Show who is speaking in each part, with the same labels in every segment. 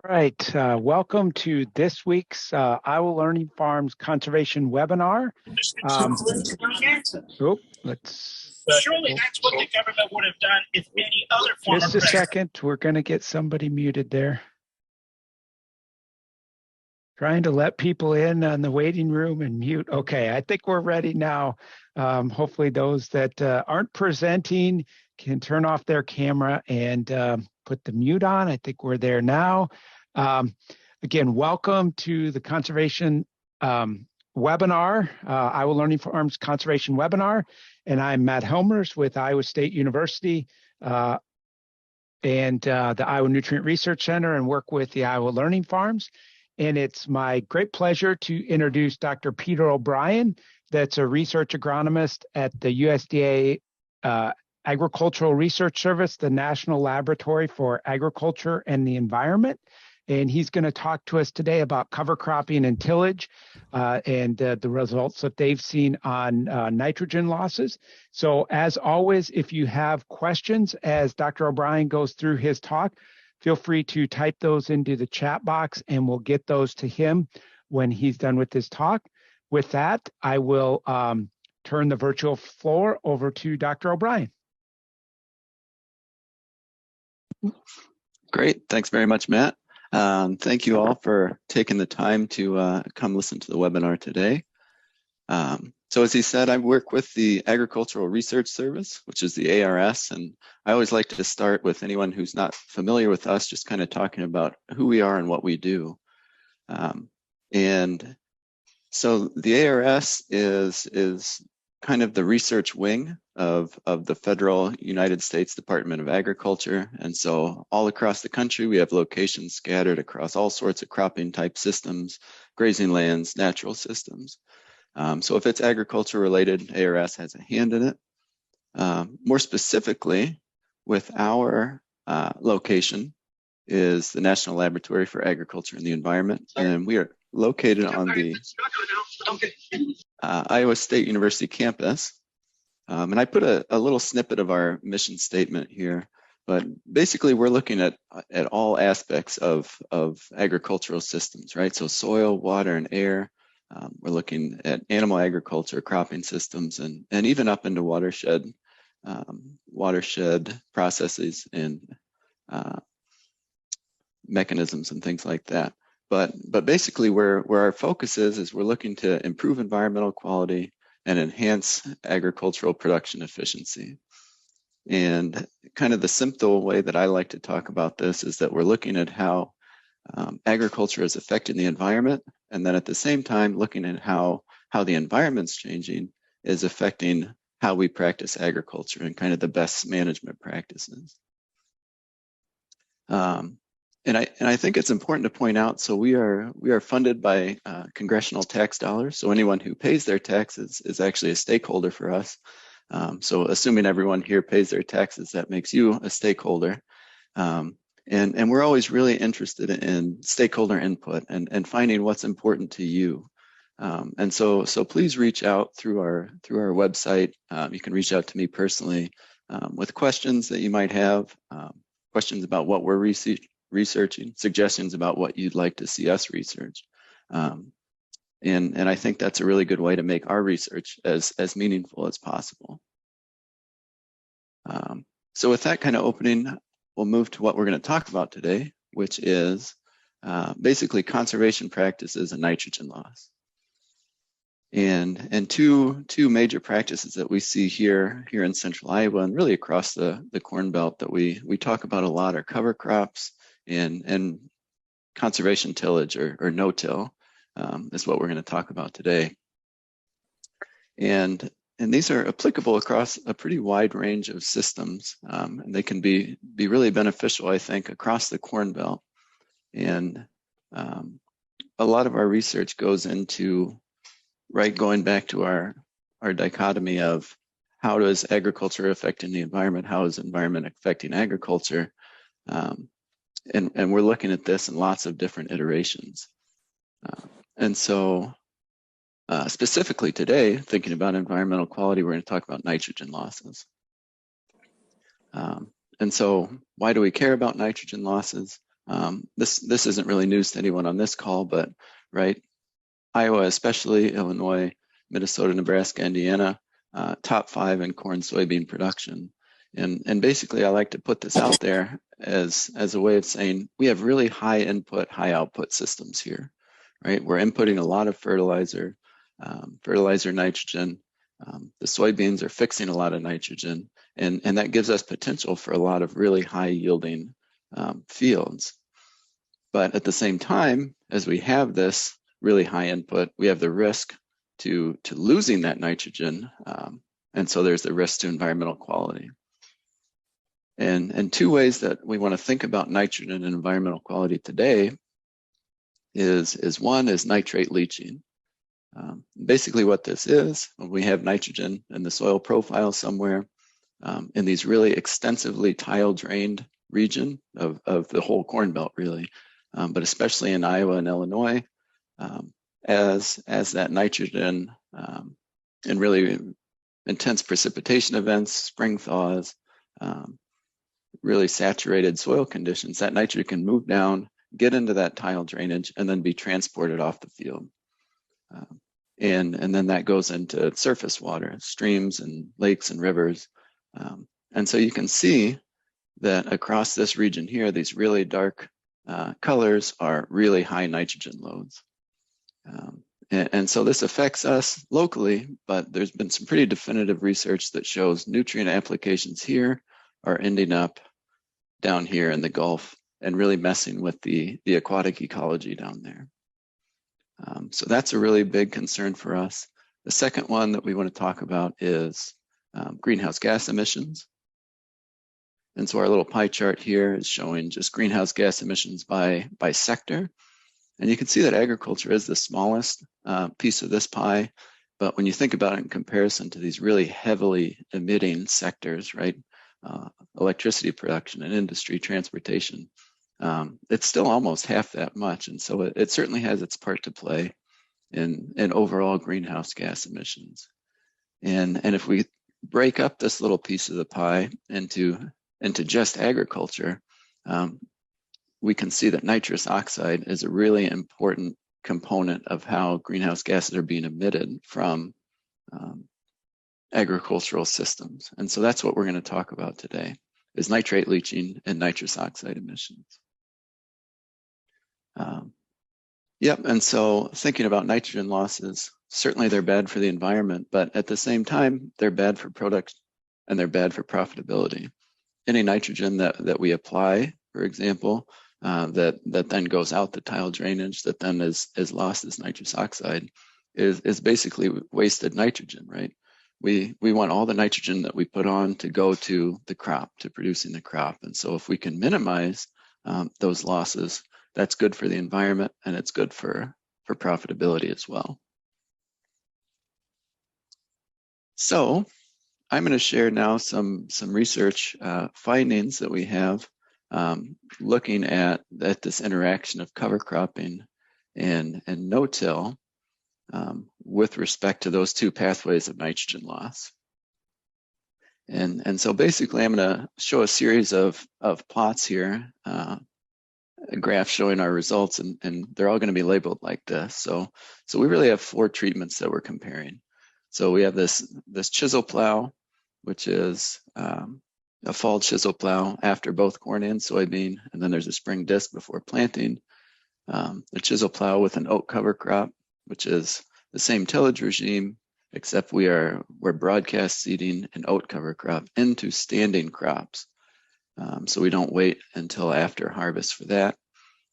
Speaker 1: Right. Welcome to this week's Iowa Learning Farms Conservation webinar.
Speaker 2: Surely that's what the government would have done if any other form
Speaker 1: Just a second. We're going to get somebody muted there. Trying to let people in on the waiting room and mute. Okay, I think we're ready now. Hopefully those that aren't presenting can turn off their camera and put the mute on. I think we're there now. Again, welcome to the conservation webinar, Iowa Learning Farms Conservation webinar. And I'm Matt Helmers with Iowa State University and the Iowa Nutrient Research Center, and work with the Iowa Learning Farms. And it's my great pleasure to introduce Dr. Peter O'Brien, that's a research agronomist at the USDA Agricultural Research Service, the National Laboratory for Agriculture and the Environment. And he's going to talk to us today about cover cropping and tillage and the results that they've seen on nitrogen losses. So as always, if you have questions as Dr. O'Brien goes through his talk, feel free to type those into the chat box and we'll get those to him when he's done with his talk. With that, I will turn the virtual floor over to Dr. O'Brien.
Speaker 3: Great. Thanks very much, Matt. Thank you all for taking the time to come listen to the webinar today. So as he said, I work with the Agricultural Research Service, which is the ARS, and I always like to start with anyone who's not familiar with us, just kind of talking about who we are and what we do. And so the ARS is kind of the research wing of the federal United States Department of Agriculture. And so all across the country, we have locations scattered across all sorts of cropping type systems, grazing lands, natural systems. So if it's agriculture related, ARS has a hand in it. More specifically, with our location is the National Laboratory for Agriculture and the Environment. And we are located on the Iowa State University campus. And I put a little snippet of our mission statement here, but basically we're looking at all aspects of agricultural systems, right? So soil, water, and air. We're looking at animal agriculture, cropping systems, and even up into watershed processes and mechanisms and things like that. But basically where our focus is we're looking to improve environmental quality and enhance agricultural production efficiency. And kind of the simple way that I like to talk about this is that we're looking at how agriculture is affecting the environment, and then at the same time looking at how the environment's changing is affecting how we practice agriculture and kind of the best management practices. And I think it's important to point out, so we are funded by congressional tax dollars. So anyone who pays their taxes is actually a stakeholder for us. So assuming everyone here pays their taxes, that makes you a stakeholder. And we're always really interested in stakeholder input and finding what's important to you. And so please reach out through our website. You can reach out to me personally with questions that you might have, questions about what we're researching, suggestions about what you'd like to see us research. And I think that's a really good way to make our research as meaningful as possible. So with that kind of opening, we'll move to what we're going to talk about today, which is basically conservation practices and nitrogen loss. And two major practices that we see here in central Iowa and really across the Corn Belt that we talk about a lot are cover crops and conservation tillage or no-till is what we're going to talk about today. And these are applicable across a pretty wide range of systems, and they can be really beneficial, I think, across the Corn Belt. And a lot of our research goes into, right, going back to our dichotomy of how does agriculture affecting the environment, how is environment affecting agriculture, and we're looking at this in lots of different iterations. And so specifically today, thinking about environmental quality, we're going to talk about nitrogen losses. And so why do we care about nitrogen losses? This isn't really news to anyone on this call, but right, Iowa especially, Illinois, Minnesota, Nebraska, Indiana, top 5 in corn soybean production. And basically I like to put this out there as a way of saying we have really high input, high output systems here, right? We're inputting a lot of fertilizer, nitrogen. The soybeans are fixing a lot of nitrogen, and that gives us potential for a lot of really high yielding fields. But at the same time, as we have this really high input, we have the risk to losing that nitrogen, and so there's the risk to environmental quality. And 2 ways that we want to think about nitrogen and environmental quality today is one is nitrate leaching. Basically what this is, when we have nitrogen in the soil profile somewhere, in these really extensively tile drained region of the whole Corn Belt really, but especially in Iowa and Illinois, as that nitrogen and really intense precipitation events, spring thaws, really saturated soil conditions, that nitrogen can move down, get into that tile drainage, and then be transported off the field. And then that goes into surface water, streams and lakes and rivers. And so you can see that across this region here, these really dark colors are really high nitrogen loads. And so this affects us locally, but there's been some pretty definitive research that shows nutrient applications here are ending up down here in the Gulf and really messing with the aquatic ecology down there. So that's a really big concern for us. The second one that we want to talk about is greenhouse gas emissions. And so our little pie chart here is showing just greenhouse gas emissions by sector. And you can see that agriculture is the smallest piece of this pie. But when you think about it in comparison to these really heavily emitting sectors, right? Electricity production and industry, transportation, it's still almost half that much. And so it certainly has its part to play in overall greenhouse gas emissions. And if we break up this little piece of the pie into just agriculture, we can see that nitrous oxide is a really important component of how greenhouse gases are being emitted from agricultural systems. And so that's what we're going to talk about today, is nitrate leaching and nitrous oxide emissions. Yep, and so thinking about nitrogen losses, certainly they're bad for the environment, but at the same time, they're bad for product and they're bad for profitability. Any nitrogen that we apply, for example, that then goes out the tile drainage, that then is lost as nitrous oxide, is basically wasted nitrogen, right? We want all the nitrogen that we put on to go to the crop, to producing the crop. And so if we can minimize those losses, that's good for the environment and it's good for profitability as well. So I'm going to share now some research findings that we have looking at this interaction of cover cropping and no-till with respect to those 2 pathways of nitrogen loss. And so basically I'm going to show a series of plots here, a graph showing our results, and they're all going to be labeled like this. So we really have 4 treatments that we're comparing. So we have this chisel plow, which is a fall chisel plow after both corn and soybean, and then there's a spring disc before planting. A chisel plow with an oat cover crop, which is the same tillage regime, except we're broadcast seeding an oat cover crop into standing crops. So we don't wait until after harvest for that.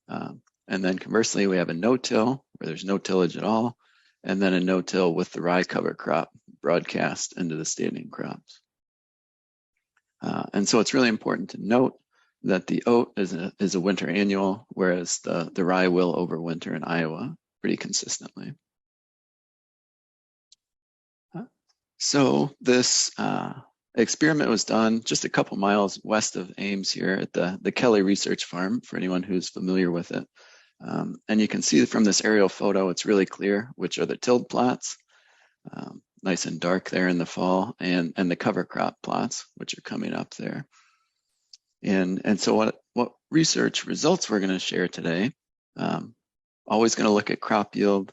Speaker 3: And then conversely, we have a no-till where there's no tillage at all, and then a no-till with the rye cover crop broadcast into the standing crops. And so it's really important to note that the oat is a winter annual, whereas the rye will overwinter in Iowa pretty consistently. So this experiment was done just a couple miles west of Ames here at the Kelly Research Farm, for anyone who's familiar with it. And you can see from this aerial photo, it's really clear which are the tilled plots, nice and dark there in the fall, and the cover crop plots, which are coming up there. And so what research results we're going to share today. Always going to look at crop yield.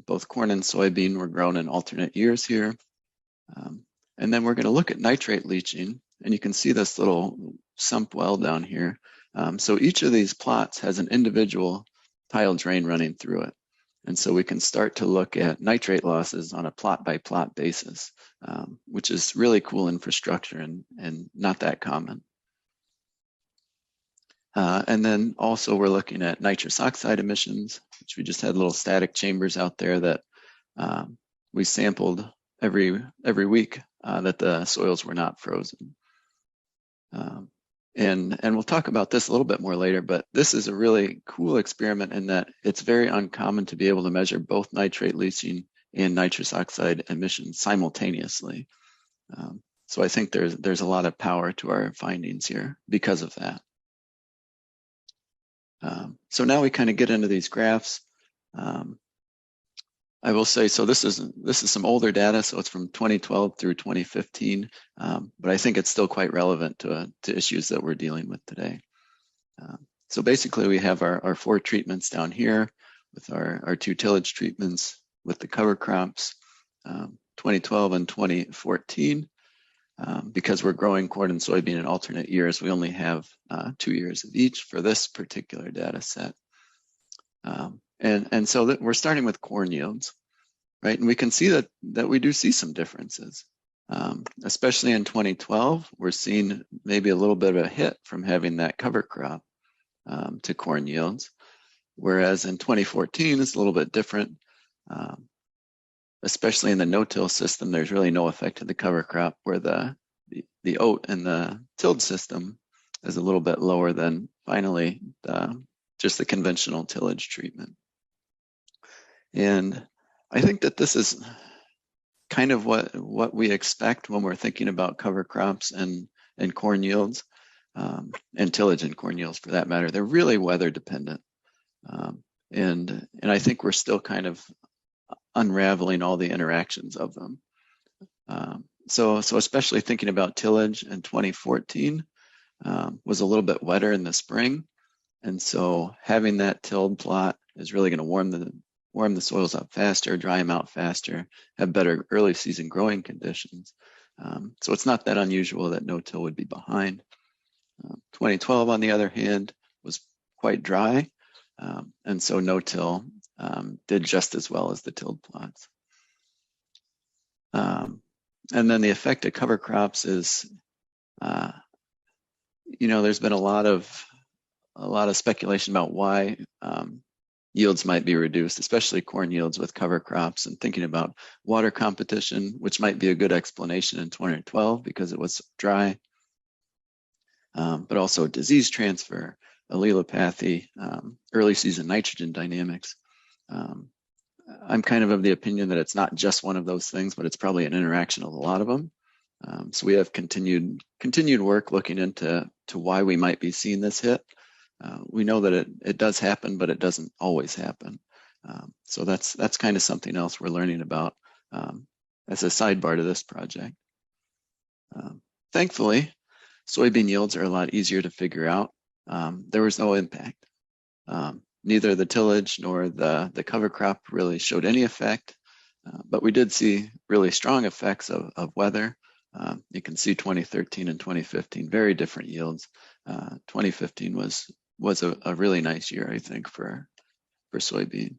Speaker 3: Both corn and soybean were grown in alternate years here. And then we're going to look at nitrate leaching, and you can see this little sump well down here. So each of these plots has an individual tile drain running through it. And so we can start to look at nitrate losses on a plot by plot basis, which is really cool infrastructure and not that common. And then also we're looking at nitrous oxide emissions, which we just had little static chambers out there that we sampled every week that the soils were not frozen. And we'll talk about this a little bit more later, but this is a really cool experiment in that it's very uncommon to be able to measure both nitrate leaching and nitrous oxide emissions simultaneously. So I think there's a lot of power to our findings here because of that. So now we kind of get into these graphs. I will say, so this is some older data, so it's from 2012 through 2015, but I think it's still quite relevant to issues that we're dealing with today. So basically we have our 4 treatments down here with our 2 tillage treatments with the cover crops, 2012 and 2014. Because we're growing corn and soybean in alternate years, we only have 2 years of each for this particular data set. And so that we're starting with corn yields, right? And we can see that we do see some differences, especially in 2012. We're seeing maybe a little bit of a hit from having that cover crop to corn yields, whereas in 2014 it's a little bit different. Especially in the no-till system, there's really no effect to the cover crop, where the oat in the tilled system is a little bit lower than finally just the conventional tillage treatment. And I think that this is kind of what we expect when we're thinking about cover crops and corn yields, and tillage and corn yields for that matter. They're really weather dependent. And I think we're still kind of unraveling all the interactions of them. So especially thinking about tillage in 2014 was a little bit wetter in the spring. And so having that tilled plot is really going to warm the soils up faster, dry them out faster, have better early season growing conditions. So it's not that unusual that no-till would be behind. 2012, on the other hand, was quite dry. And so no-till did just as well as the tilled plots. And then the effect of cover crops is, there's been a lot of speculation about why yields might be reduced, especially corn yields with cover crops, and thinking about water competition, which might be a good explanation in 2012 because it was dry, but also disease transfer, allelopathy, early season nitrogen dynamics. I'm kind of the opinion that it's not just one of those things, but it's probably an interaction of a lot of them. So we have continued work looking into why we might be seeing this hit. We know that it does happen, but it doesn't always happen. So that's kind of something else we're learning about as a sidebar to this project. Thankfully, soybean yields are a lot easier to figure out. There was no impact. Neither the tillage nor the cover crop really showed any effect, but we did see really strong effects of weather. You can see 2013 and 2015, very different yields. 2015 was a really nice year, I think, for soybean.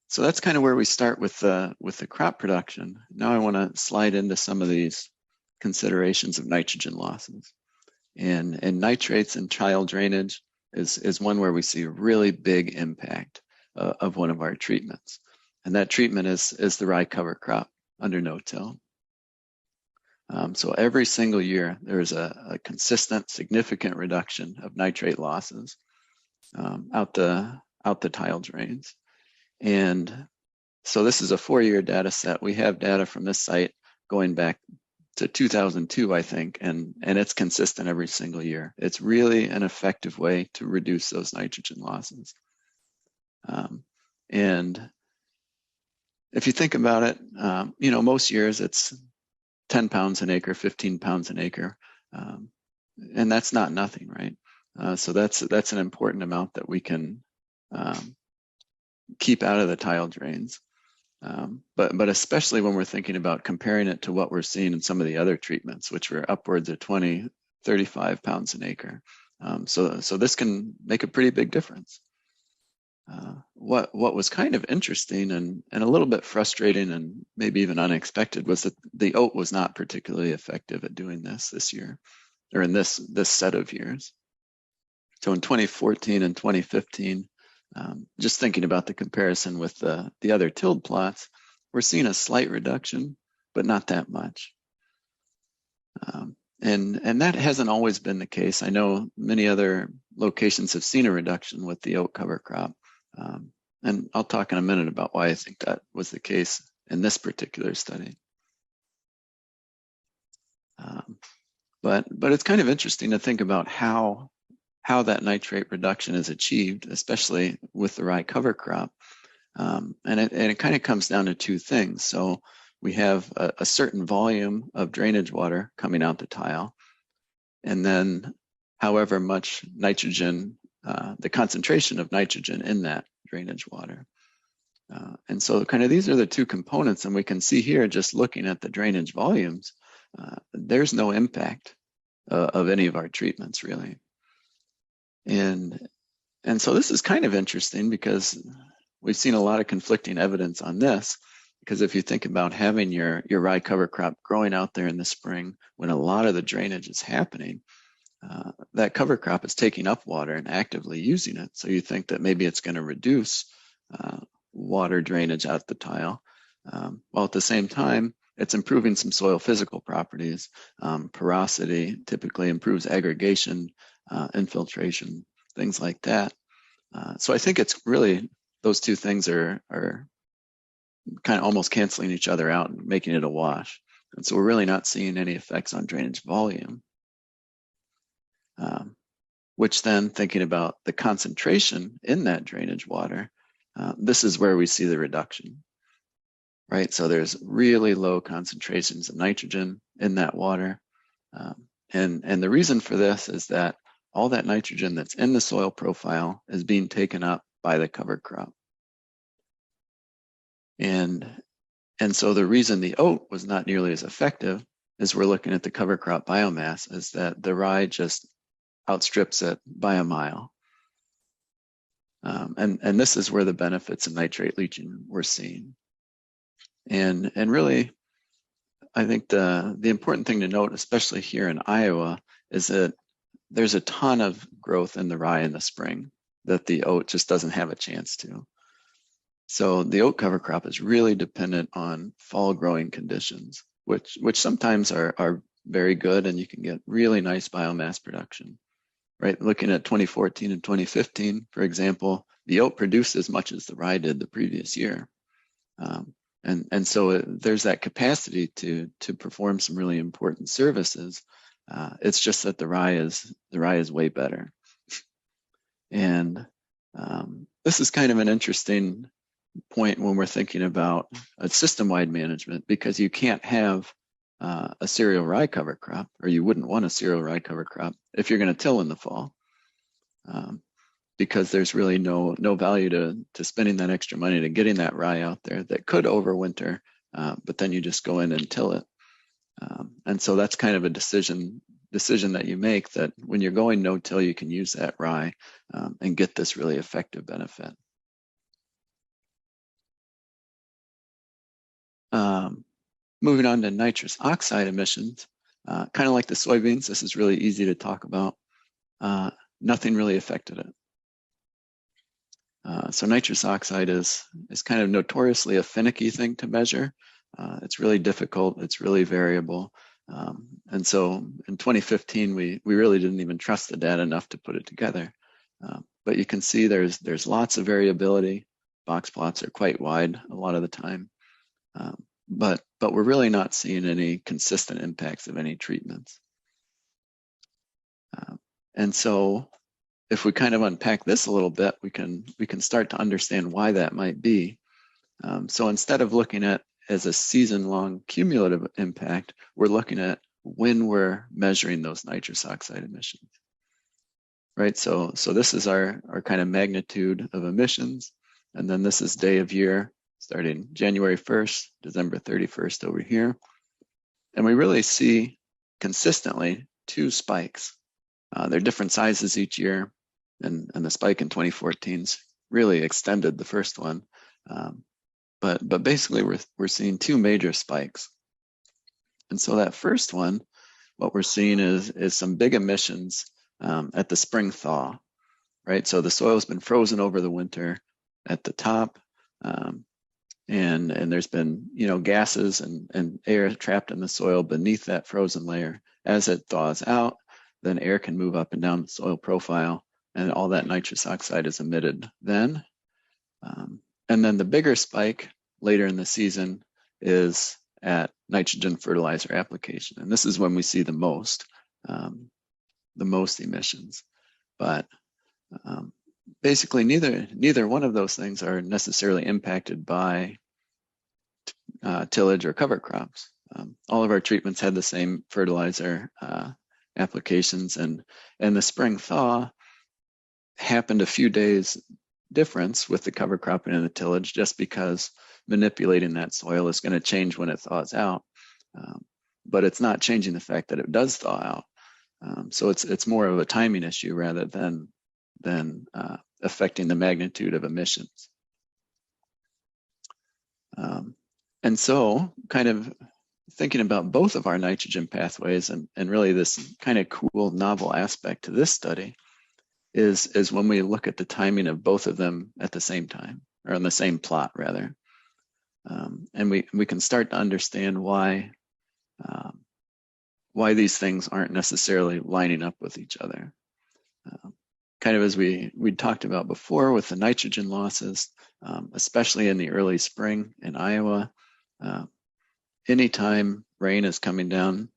Speaker 3: So that's kind of where we start with the crop production. Now I want to slide into some of these considerations of nitrogen losses. And nitrates and tile drainage is one where we see a really big impact of one of our treatments. And that treatment is the rye cover crop under no-till. So every single year, there's a consistent, significant reduction of nitrate losses out the tile drains. And so this is a 4-year data set. We have data from this site going back to 2002, I think, and it's consistent every single year. It's really an effective way to reduce those nitrogen losses. And if you think about it, most years it's 10 pounds an acre, 15 pounds an acre. and that's not nothing, right? So that's an important amount that we can keep out of the tile drains. But especially when we're thinking about comparing it to what we're seeing in some of the other treatments, which were upwards of 20, 35 pounds an acre. So this can make a pretty big difference. What was kind of interesting and a little bit frustrating and maybe even unexpected was that the oat was not particularly effective at doing this year, or in this set of years. So in 2014 and 2015, just thinking about the comparison with the other tilled plots, we're seeing a slight reduction, but not that much. And that hasn't always been the case. I know many other locations have seen a reduction with the oat cover crop. And I'll talk in a minute about why I think that was the case in this particular study. But it's kind of interesting to think about how that nitrate reduction is achieved, especially with the rye cover crop. And it kind of comes down to two things. So we have a certain volume of drainage water coming out the tile, and then however much nitrogen, the concentration of nitrogen in that drainage water. And so kind of these are the two components, and we can see here, just looking at the drainage volumes, there's no impact of any of our treatments really. And so this is kind of interesting because we've seen a lot of conflicting evidence on this, because if you think about having your rye cover crop growing out there in the spring when a lot of the drainage is happening, that cover crop is taking up water and actively using it. So you think that maybe it's going to reduce water drainage out the tile, while at the same time, it's improving some soil physical properties. Porosity typically improves aggregation, infiltration, things like that. So I think it's really, those two things are kind of almost canceling each other out and making it a wash. And so we're really not seeing any effects on drainage volume. Which then, thinking about the concentration in that drainage water, this is where we see the reduction, right? So there's really low concentrations of nitrogen in that water. And the reason for this is that all that nitrogen that's in the soil profile is being taken up by the cover crop. And so the reason the oat was not nearly as effective as we're looking at the cover crop biomass is that the rye just outstrips it by a mile. And this is where the benefits of nitrate leaching we're seeing. And really, I think the important thing to note, especially here in Iowa, is that there's a ton of growth in the rye in the spring that the oat just doesn't have a chance to. So the oat cover crop is really dependent on fall growing conditions, which sometimes are very good, and you can get really nice biomass production. Right, looking at 2014 and 2015, for example, the oat produced as much as the rye did the previous year. And so there's that capacity to perform some really important services. It's just that the rye is way better. And this is kind of an interesting point when we're thinking about a system-wide management, because you can't have a cereal rye cover crop, or you wouldn't want a cereal rye cover crop if you're going to till in the fall, because there's really no value to spending that extra money to getting that rye out there that could overwinter, but then you just go in and till it. And so that's kind of a decision that you make, that when you're going no-till, you can use that rye and get this really effective benefit. Moving on to nitrous oxide emissions, kind of like the soybeans, this is really easy to talk about. Nothing really affected it. So nitrous oxide is kind of notoriously a finicky thing to measure. It's really difficult, it's really variable. And so in 2015, we really didn't even trust the data enough to put it together. But you can see there's lots of variability. Box plots are quite wide a lot of the time. But we're really not seeing any consistent impacts of any treatments. And so if we kind of unpack this a little bit, we can start to understand why that might be. So instead of looking at as a season-long cumulative impact, we're looking at when we're measuring those nitrous oxide emissions, right? So this is our kind of magnitude of emissions. And then this is day of year, starting January 1st, December 31st over here. And we really see consistently two spikes. They're different sizes each year. And the spike in 2014's really extended the first one. But basically we're seeing two major spikes. And so that first one, what we're seeing is some big emissions at the spring thaw, right? So the soil's been frozen over the winter at the top, and there's been, you know, gases and air trapped in the soil beneath that frozen layer. As it thaws out, then air can move up and down the soil profile, and all that nitrous oxide is emitted then. And then the bigger spike later in the season is at nitrogen fertilizer application. And this is when we see the most emissions. But basically neither one of those things are necessarily impacted by tillage or cover crops. All of our treatments had the same fertilizer applications, and the spring thaw happened a few days difference with the cover cropping and the tillage, just because manipulating that soil is going to change when it thaws out. But it's not changing the fact that it does thaw out. So it's more of a timing issue rather than affecting the magnitude of emissions. And so kind of thinking about both of our nitrogen pathways and really this kind of cool novel aspect to this study is when we look at the timing of both of them at the same time, or on the same plot rather. And we can start to understand why these things aren't necessarily lining up with each other. Kind of as we talked about before with the nitrogen losses, especially in the early spring in Iowa, anytime rain is coming down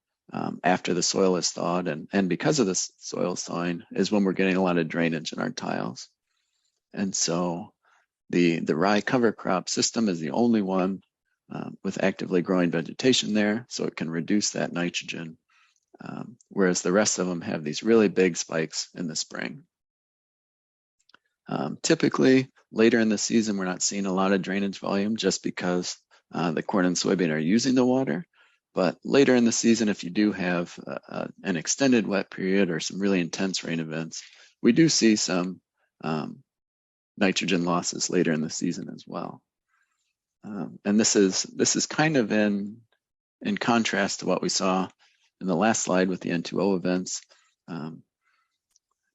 Speaker 3: after the soil is thawed, and because of this soil thawing is when we're getting a lot of drainage in our tiles. And so the rye cover crop system is the only one with actively growing vegetation there, so it can reduce that nitrogen, whereas the rest of them have these really big spikes in the spring. Typically, later in the season, we're not seeing a lot of drainage volume just because the corn and soybean are using the water. But later in the season, if you do have an extended wet period or some really intense rain events, we do see some nitrogen losses later in the season as well. And this is kind of in contrast to what we saw in the last slide with the N2O events.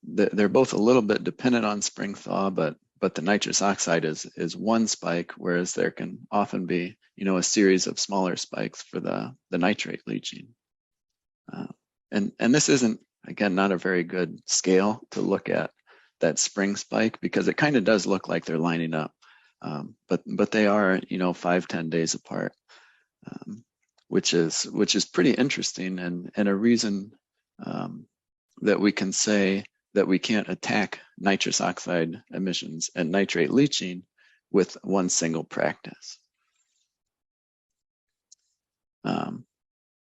Speaker 3: They're both a little bit dependent on spring thaw, but the nitrous oxide is one spike, whereas there can often be, you know, a series of smaller spikes for the nitrate leaching. And this isn't, again, not a very good scale to look at that spring spike, because it kind of does look like they're lining up, but they are, you know, 5-10 days apart, which is pretty interesting, and a reason that we can say that we can't attack nitrous oxide emissions and nitrate leaching with one single practice.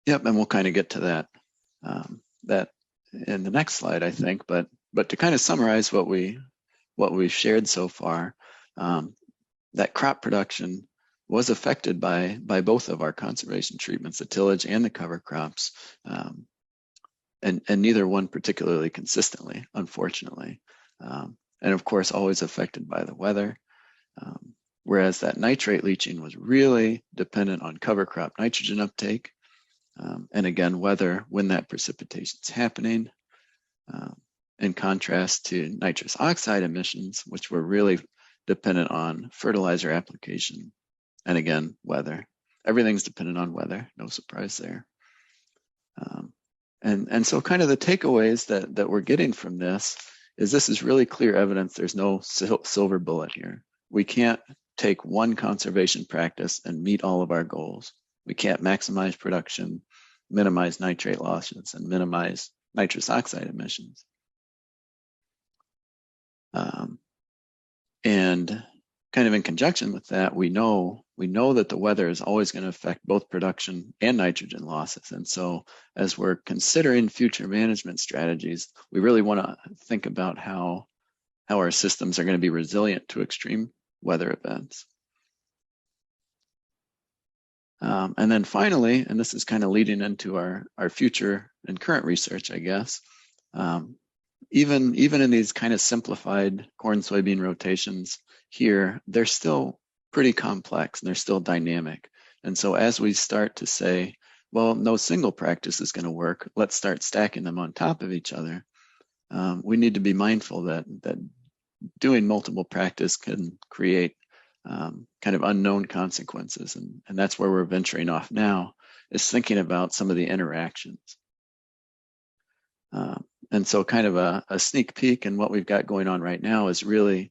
Speaker 3: Yep, and we'll kind of get to that in the next slide, I think. But to kind of summarize what we've shared so far, that crop production was affected by both of our conservation treatments, the tillage and the cover crops. And neither one particularly consistently, unfortunately. And of course, always affected by the weather. Whereas that nitrate leaching was really dependent on cover crop nitrogen uptake. And again, weather when that precipitation is happening, in contrast to nitrous oxide emissions, which were really dependent on fertilizer application. And again, weather. Everything's dependent on weather, no surprise there. And so kind of the takeaways that we're getting from this is really clear evidence there's no silver bullet here. We can't take one conservation practice and meet all of our goals. We can't maximize production, minimize nitrate losses, and minimize nitrous oxide emissions. And kind of in conjunction with that, we know that the weather is always going to affect both production and nitrogen losses. And so as we're considering future management strategies, we really want to think about how our systems are going to be resilient to extreme weather events. And then finally, and this is kind of leading into our future and current research, I guess, even in these kind of simplified corn soybean rotations here, they're still pretty complex and they're still dynamic. And so as we start to say, well, no single practice is going to work, let's start stacking them on top of each other. We need to be mindful that doing multiple practice can create kind of unknown consequences. And that's where we're venturing off now, is thinking about some of the interactions. And so kind of a sneak peek in what we've got going on right now is really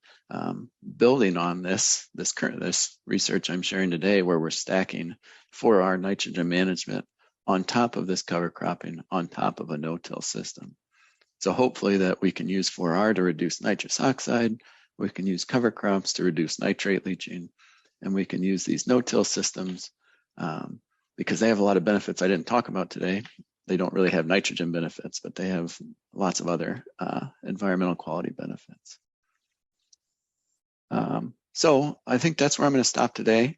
Speaker 3: building on this research I'm sharing today, where we're stacking for our nitrogen management on top of this cover cropping, on top of a no-till system. So hopefully that we can use 4R to reduce nitrous oxide, we can use cover crops to reduce nitrate leaching, and we can use these no-till systems because they have a lot of benefits I didn't talk about today. They don't really have nitrogen benefits, but they have lots of other environmental quality benefits. So I think that's where I'm going to stop today.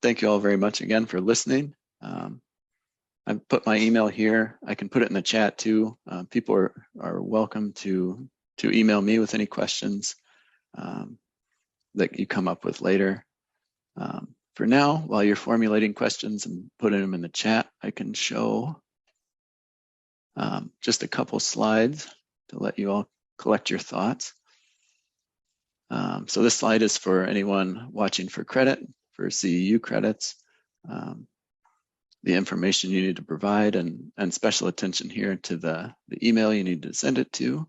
Speaker 3: Thank you all very much again for listening. I've put my email here. I can put it in the chat too. People are welcome to email me with any questions that you come up with later. For now, while you're formulating questions and putting them in the chat, I can show just a couple slides to let you all collect your thoughts. So this slide is for anyone watching for credit, for CEU credits, the information you need to provide, and special attention here to the email you need to send it to.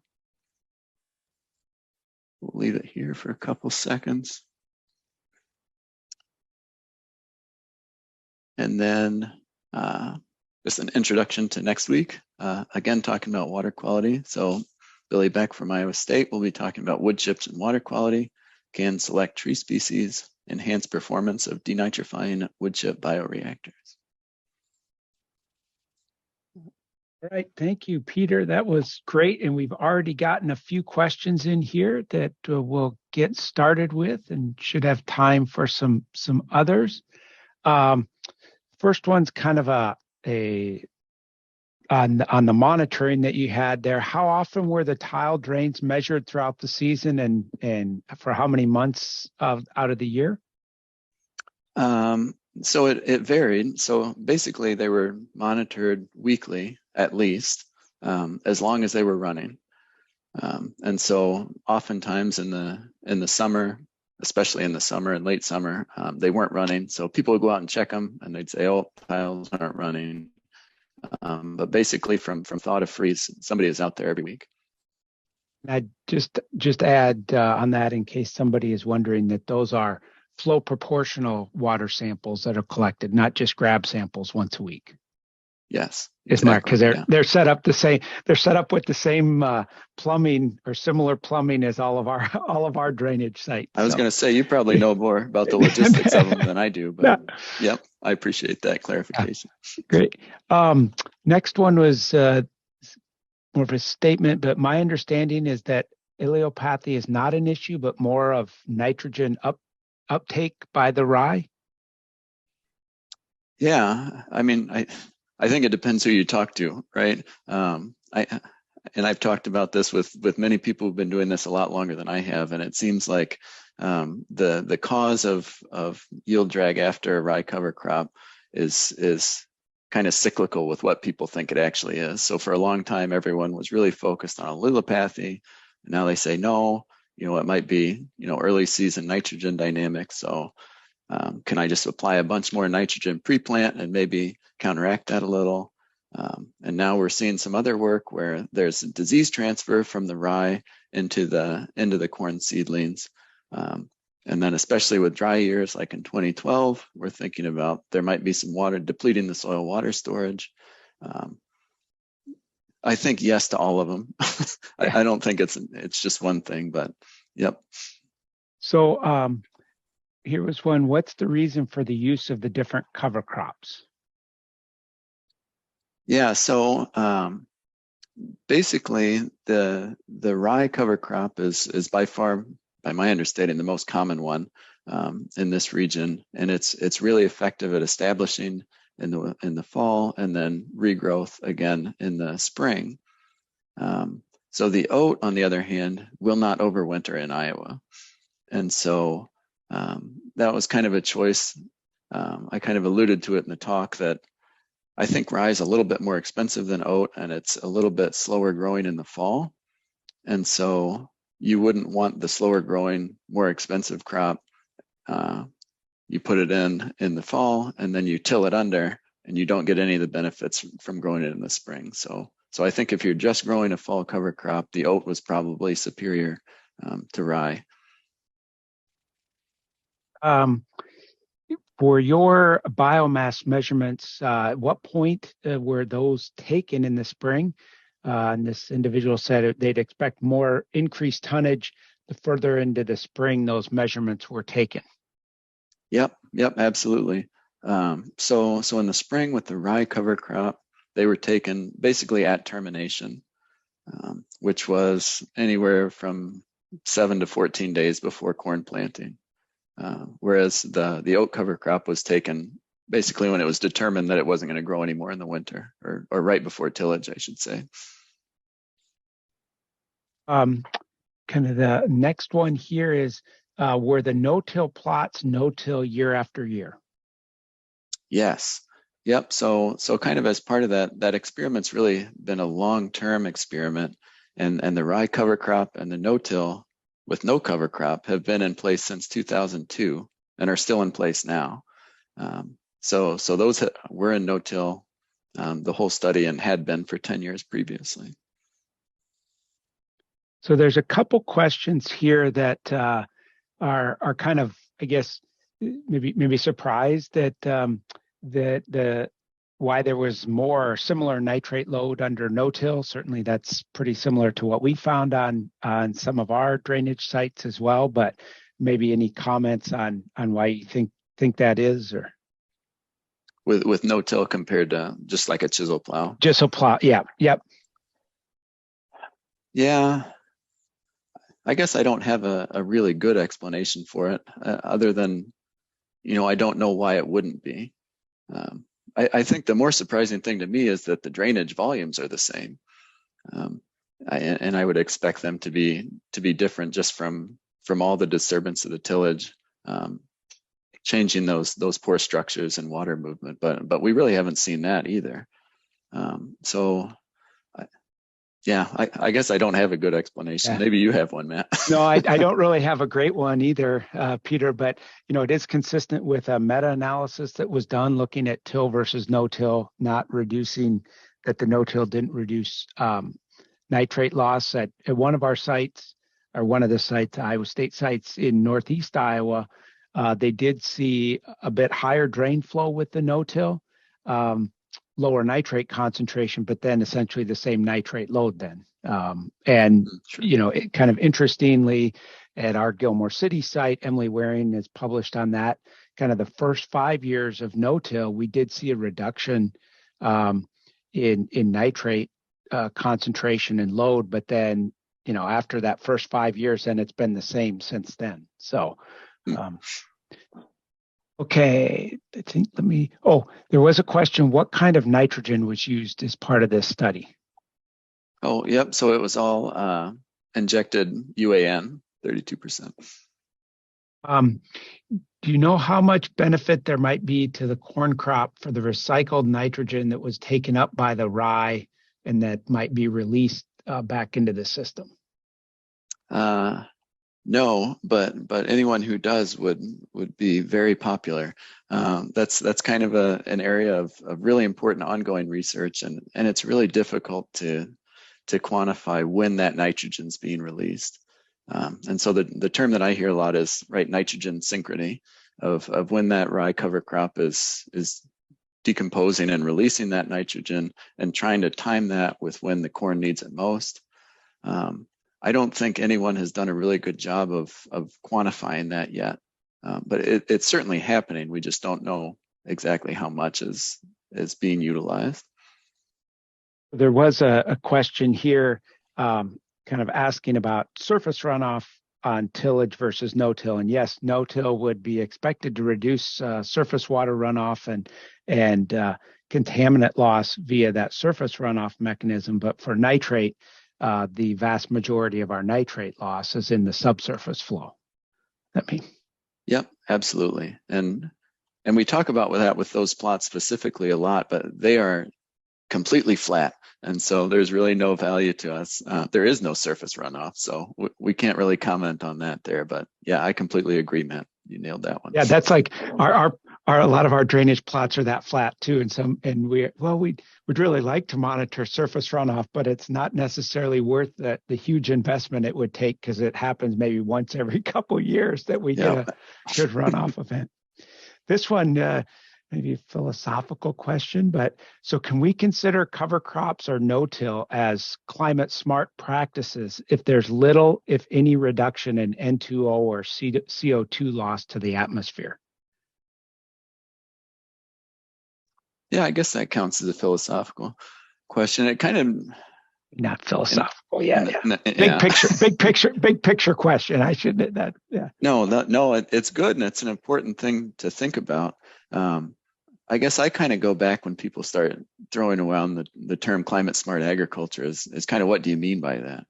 Speaker 3: We'll leave it here for a couple seconds. And then just an introduction to next week. Again, talking about water quality. So Billy Beck from Iowa State will be talking about wood chips and water quality, can select tree species, enhance performance of denitrifying wood chip bioreactors.
Speaker 1: All right, thank you, Peter. That was great. And we've already gotten a few questions in here that we'll get started with, and should have time for some others. First one's kind of on the monitoring that you had there. How often were the tile drains measured throughout the season, and for how many months out of the year?
Speaker 3: So it varied. So basically they were monitored weekly at least, as long as they were running. And so oftentimes in the summer, especially in the summer and late summer, they weren't running. So people would go out and check them and they'd say, oh, tiles aren't running. But basically from thaw to freeze, somebody is out there every week.
Speaker 1: I'd just add on that, in case somebody is wondering, that those are flow proportional water samples that are collected, not just grab samples once a week.
Speaker 3: Yes,
Speaker 1: isn't that because they're set up the same? They're set up with the same plumbing or similar plumbing as all of our drainage sites.
Speaker 3: I was going to say, you probably know more about the logistics of them than I do, but yep, I appreciate that clarification.
Speaker 1: Yeah. Great. Next one was more of a statement, but my understanding is that allelopathy is not an issue, but more of nitrogen uptake by the rye.
Speaker 3: Yeah, I mean, I think it depends who you talk to, right? I've talked about this with many people who've been doing this a lot longer than I have, and it seems like the cause of yield drag after a rye cover crop is kind of cyclical with what people think it actually is. So for a long time, everyone was really focused on allelopathy. Now they say no, it might be early season nitrogen dynamics. So can I just apply a bunch more nitrogen pre-plant and maybe counteract that a little? And now we're seeing some other work where there's disease transfer from the rye into the corn seedlings. And then especially with dry years, like in 2012, we're thinking about there might be some water depleting the soil water storage. I think yes to all of them. I don't think it's just one thing, but yep.
Speaker 1: So here was one. What's the reason for the use of the different cover crops?
Speaker 3: Yeah, so basically the rye cover crop is by far, by my understanding, the most common one in this region, and it's really effective at establishing in the fall and then regrowth again in the spring. So the oat, on the other hand, will not overwinter in Iowa, and so that was kind of a choice. I kind of alluded to it in the talk that I think rye is a little bit more expensive than oat, and it's a little bit slower growing in the fall. And so you wouldn't want the slower growing, more expensive crop. You put it in the fall, and then you till it under, and you don't get any of the benefits from growing it in the spring. So I think if you're just growing a fall cover crop, the oat was probably superior to rye.
Speaker 1: For your biomass measurements, at what point were those taken in the spring? And this individual said they'd expect more increased tonnage the further into the spring those measurements were taken.
Speaker 3: Yep, absolutely. So in the spring with the rye cover crop, they were taken basically at termination, which was anywhere from 7 to 14 days before corn planting. Whereas the oat cover crop was taken basically when it was determined that it wasn't going to grow anymore in the winter, or right before tillage, I should say.
Speaker 1: Kind of the next one here is, were the no-till plots no-till year after year?
Speaker 3: Yes. Yep. So kind of as part of that experiment's really been a long-term experiment, and the rye cover crop and the no-till with no cover crop have been in place since 2002 and are still in place now. So those were in no-till the whole study and had been for 10 years previously.
Speaker 1: So there's a couple questions here that are kind of, I guess, maybe surprised that why there was more similar nitrate load under no-till. Certainly that's pretty similar to what we found on some of our drainage sites as well, but maybe any comments on why you think that is? Or
Speaker 3: with no-till compared to just like a chisel plow?
Speaker 1: Chisel plow, yeah, yep.
Speaker 3: Yeah, I guess I don't have a really good explanation for it, other than, I don't know why it wouldn't be. I think the more surprising thing to me is that the drainage volumes are the same, and I would expect them to be different just from all the disturbance of the tillage, changing those pore structures and water movement. But we really haven't seen that either. Yeah, I guess I don't have a good explanation. Yeah. Maybe you have one, Matt.
Speaker 1: No, I don't really have a great one either, Peter, but it is consistent with a meta-analysis that was done looking at till versus no-till, not reducing, that the no-till didn't reduce nitrate loss at one of our sites, or one of the sites, Iowa State sites in Northeast Iowa. They did see a bit higher drain flow with the no-till, lower nitrate concentration, but then essentially the same nitrate load then. It kind of interestingly, at our Gilmore City site, Emily Waring has published on that, kind of the first 5 years of no-till, we did see a reduction in nitrate concentration and load, but then, after that first 5 years, then it's been the same since then. So, okay, I think there was a question, what kind of nitrogen was used as part of this study?
Speaker 3: Oh, yep. So it was all injected UAN, 32%.
Speaker 1: Do you know how much benefit there might be to the corn crop for the recycled nitrogen that was taken up by the rye and that might be released back into the system?
Speaker 3: No, but anyone who does would be very popular. That's kind of an area of really important ongoing research, and it's really difficult to quantify when that nitrogen is being released. And so the term that I hear a lot is nitrogen synchrony, of when that rye cover crop is decomposing and releasing that nitrogen, and trying to time that with when the corn needs it most. I don't think anyone has done a really good job of quantifying that yet. But it's certainly happening. We just don't know exactly how much is being utilized.
Speaker 1: There was a question here kind of asking about surface runoff on tillage versus no-till. And yes, no-till would be expected to reduce surface water runoff and contaminant loss via that surface runoff mechanism. But for nitrate, the vast majority of our nitrate loss is in the subsurface flow.
Speaker 3: Yep, absolutely. And we talk about that with those plots specifically a lot, but they are completely flat. And so there's really no value to us. There is no surface runoff, so we can't really comment on that there. But yeah, I completely agree, Matt. You nailed that one.
Speaker 1: Yeah, that's like our a lot of our drainage plots are that flat too. And we'd really like to monitor surface runoff, but it's not necessarily worth the huge investment it would take, because it happens maybe once every couple of years that we get a good runoff event. This one, maybe a philosophical question, but so can we consider cover crops or no-till as climate smart practices if there's little, if any, reduction in N2O or CO2 loss to the atmosphere?
Speaker 3: Yeah, I guess that counts as a philosophical question. It kind of
Speaker 1: not philosophical. Big picture question. I shouldn't that. Yeah.
Speaker 3: No, it's good. And it's an important thing to think about. I guess I kind of go back when people start throwing around the term climate smart agriculture is kind of, what do you mean by that?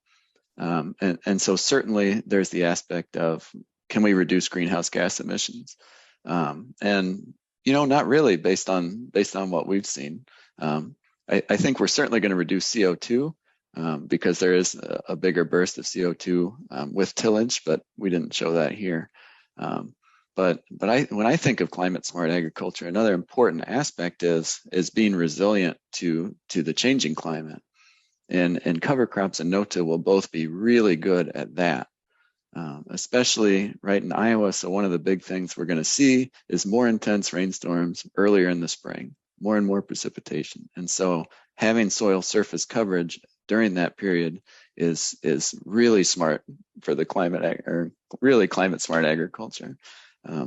Speaker 3: And so certainly there's the aspect of, can we reduce greenhouse gas emissions? And, not really based on what we've seen. I think we're certainly going to reduce CO2 because there is a bigger burst of CO2 with tillage, but we didn't show that here. But when I think of climate smart agriculture, another important aspect is being resilient to the changing climate, and cover crops and no-till will both be really good at that, especially right in Iowa. So one of the big things we're going to see is more intense rainstorms earlier in the spring, more and more precipitation, and so having soil surface coverage during that period is really smart for the climate, or really climate smart agriculture.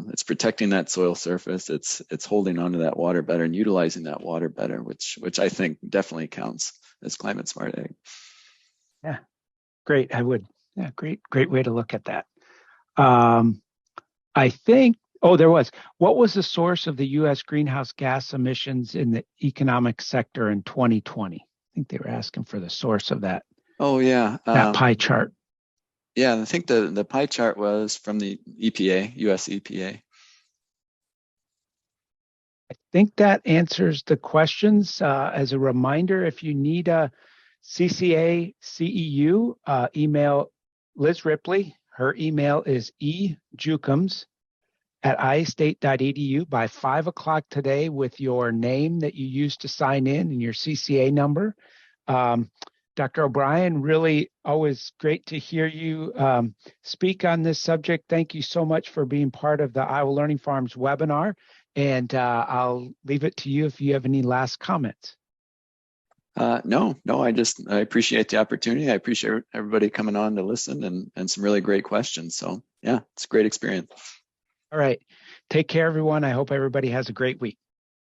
Speaker 3: It's protecting that soil surface. It's holding onto that water better and utilizing that water better, which I think definitely counts as climate smart ag.
Speaker 1: Yeah, great. I would. Yeah, great way to look at that. I think. Oh, there was. What was the source of the U.S. greenhouse gas emissions in the economic sector in 2020? I think they were asking for the source of that.
Speaker 3: Oh yeah,
Speaker 1: that pie chart.
Speaker 3: Yeah, I think the pie chart was from the EPA, US EPA.
Speaker 1: I think that answers the questions. As a reminder, if you need a CCA CEU, email Liz Ripley. Her email is ejucums@iastate.edu by 5 o'clock today with your name that you used to sign in and your CCA number. Dr. O'Brien, really always great to hear you speak on this subject. Thank you so much for being part of the Iowa Learning Farms webinar. And I'll leave it to you if you have any last comments.
Speaker 3: No, I appreciate the opportunity. I appreciate everybody coming on to listen and some really great questions. So yeah, it's a great experience.
Speaker 1: All right. Take care, everyone. I hope everybody has a great week.